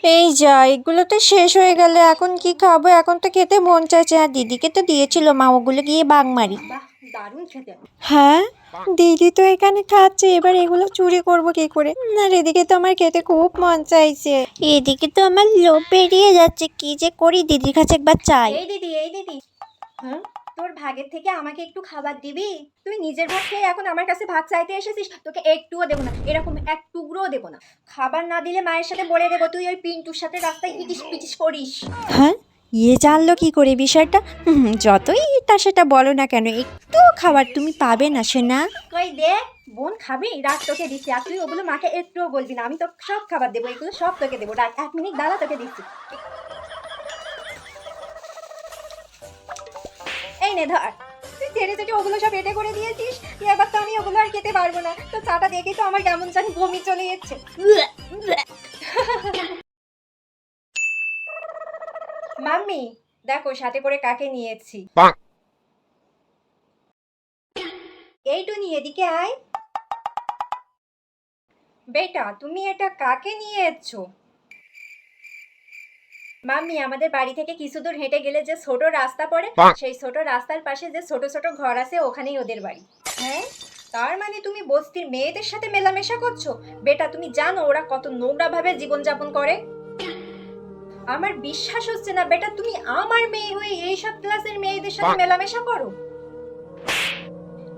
এই যা, এগুলো তো শেষ হয়ে গেলে এখন কি খাবো? এখন তো খেতে মন চাইছে। আর দিদিকে তো দিয়েছিল মা, ওগুলো গিয়ে বাগ মারি। বাহ, দারুণ খেতে। হ্যাঁ, দিদি তো এখানে খাচ্ছে, এবার এগুলো চুরি করবো কি করে? না, এদিকে তো আমার খেতে খুব মন চাইছে, এদিকে তো আমার লোভ বেরিয়ে যাচ্ছে। কি যে করি, দিদির কাছে একবার চাই। এই দিদি, হ্যাঁ, তোর ভাগের থেকে আমাকে একটু খাবার দিবি? তুই নিজের ভাগ খেয়ে এখন আমার কাছে ভাগ চাইতে এসেছিস, তোকে একটুও দেবো না, এরকম এক টুকরোও দেবো না। খাবার না দিলে মায়ের সাথে বলে দেবো তুই ওই পিন্টুর সাথে রাস্তায় ইটিস পিটিস করিস। হ্যাঁ, ইয়ে জানলো কি করে বিষয়টা? যতই তা সেটা বলো না কেন, একটু খাবার তুমি পাবে না সোনা। কই দেখ, বোন খাবি? রাত তোকে দিচ্ছি, আর তুই ওগুলো মাকে একটুও বলবি না। আমি তো সব খাবার দেবো, এগুলো সব তোকে দেবো। রাত 1 মিনিট দাঁড়া, তোকে দিচ্ছি। এই নে ধর। তুই ছেড়ে ছেড়ে ওগুলো সব এটে করে দিয়েছিস, এবার তো আমি ওগুলো আর খেতে পারবো না। তো চাটা দেখেই তো আমার কেমন জানি বমি চলে যাচ্ছে। মাম্মি, দেখো সাথে করে কাকে নিয়েছি। এইটু নিয়ে এদিকে আয়। বেটা, তুমি এটা কাকে নিয়ে এসছো? মাম্মি, আমাদের বাড়ি থেকে কিছু দূর হেঁটে গেলে যে ছোট রাস্তা পড়ে, সেই ছোট রাস্তার পাশে যে ছোট ছোট ঘর আছে, ওখানেই ওদের বাড়ি। হ্যাঁ, তার মানে তুমি বস্তির মেয়েদের সাথে মেলামেশা করছো? বেটা, তুমি জানো ওরা কত নোংরা ভাবে জীবনযাপন করে? আমার বিশ্বাস হচ্ছে না বেটা, তুমি আমার মেয়ে হয়ে এইসব ক্লাসের মেয়েদের সাথে মেলামেশা করো।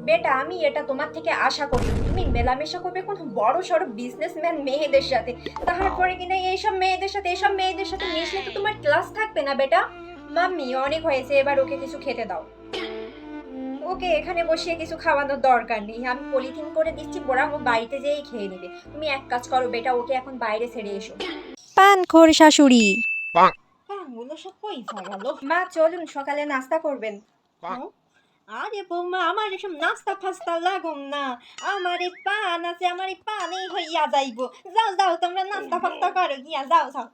বেটা, আমি এটা তোমার থেকে আশা করি। তুমি মেলামেশা করবে কোনো বড় সড়ো বিজনেসম্যান মেয়েদের সাথে, তারপরে কিনা এইসব মেয়েদের সাথে মিশলে তো তোমার ক্লাস থাকবে না বেটা। মাম্মি, অনেক হয়েছে, এবার ওকে কিছু খেতে দাও। ওকে এখানে বসিয়ে কিছু খাওয়ানোর দরকার নেই, আমি পলিথিন করে দিচ্ছি, বড়া ও বাড়িতে যেয়েই খেয়ে নেবে। তুমি এক কাজ করো বেটা, ওকে এখন বাইরে ছেড়ে এসো। পানখোর শাশুড়ি। পানগুলো সব কই গেল? মা চলুন, সকালে নাস্তা করবেন। আরে বৌমা, আমার এসব নাস্তা ফাস্তা লাগুম না। আমার এই পান আছে, আমার এই পানেই হইয়া যাইব। যাও যাও, তোমরা নাস্তা ফাস্তা করো গিয়া, যাও যাও।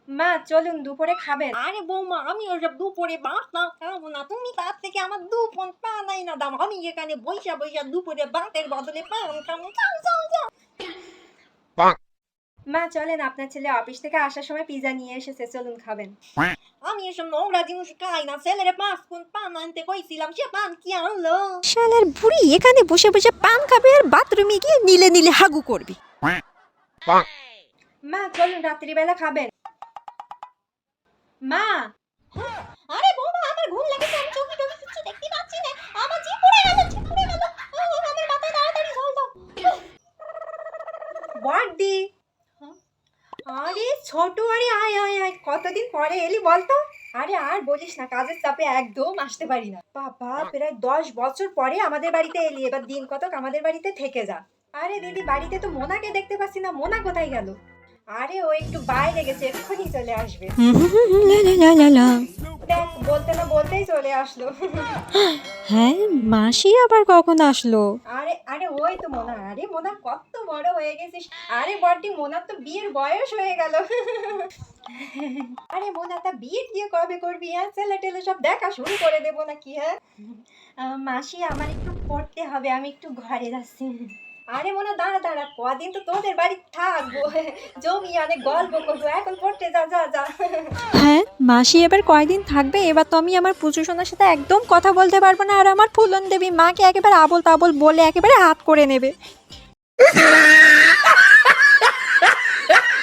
মা চলুন, দুপুরে খাবেন। আরে বৌমা, আমি ওসব দুপুরে ভাত না খাবো না। তুমি তার থেকে আমার 2 ফোন পান আই না দাও, আমি এখানে বইসা বইসা দুপুরে ভাতের বদলে পান খাবো। যাও যাও যাও। মা চলেন, আপনার ছেলে অফিস থেকে আসার সময় পিজা নিয়ে এসেছে, চলুন খাবেন। আমি এসব নোংরা জিনিস খাই না। ছেলেরে 5 ফোন পান আনতে কইছিলাম, সে পান কি আনলো? শালার বুড়ি এখানে বসে বসে পান খাবে আর বাথরুমে গিয়ে নীলে নীলে হাগু করবে। মা চলুন, রাত্রিবেলা খাবেন। মা, আরে বৌমা, আমার ঘুম লেগেছে, আমি চোখে টোকে কিছু দেখতে পাচ্ছি না। আমার জিভ পুড়ে গেল, জিভ পুড়ে গেল। আমার মাথায় তাড়াতাড়ি জল দাও। বড়দি, আরে ছোট, আরে আয় আয় আয়, কতদিন পরে এলি বলতো? আরে আর বলিস না, কাজের চাপে একদম আসতে পারি না। বাবা, প্রায় 10 বছর পরে আমাদের বাড়িতে এলি, এবার দিন কতক আমাদের বাড়িতে থেকে যা। আরে দিদি, বাড়িতে তো মোনাকে দেখতে পাচ্ছি না, মোনা কোথায় গেল? আরে ও একটু বাইরে গেছে, এক্ষুনি চলে আসবে। দেখ, বলতে না বলতেই চলে আসলো। হ্যাঁ, মাসি আবার কখন আসলো? আরে আরে ওই তো মোনা। আরে মোনা, কত বড় হয়ে গেছিস। আরে বড়দি, মোনার তো বিয়ের বয়স হয়ে গেল। আরে মোনা, তা বিয়ে দিয়ে কবে করবি? হ্যাঁ, ছেলে টেলে সব দেখা শুরু করে দেবো নাকি? হ্যাঁ মাসি, আমার একটু পড়তে হবে, আমি একটু ঘরে যাচ্ছি। আরে মোনা, দাঁড়া দাঁড়া, কদিন তো তোদের বাড়ি থাকবো, জমি অনেক গল্প করবো, এখন পড়তে যা যা যা। হ্যাঁ, মাসি এবার কয়দিন থাকবে? এবার তো আমি আমার পুচু সোনার সাথে একদম কথা বলতে পারবো না, আর আমার ফুলন দেবী মাকে একেবারে আবল তাবল বলে একেবারে হাত করে নেবে।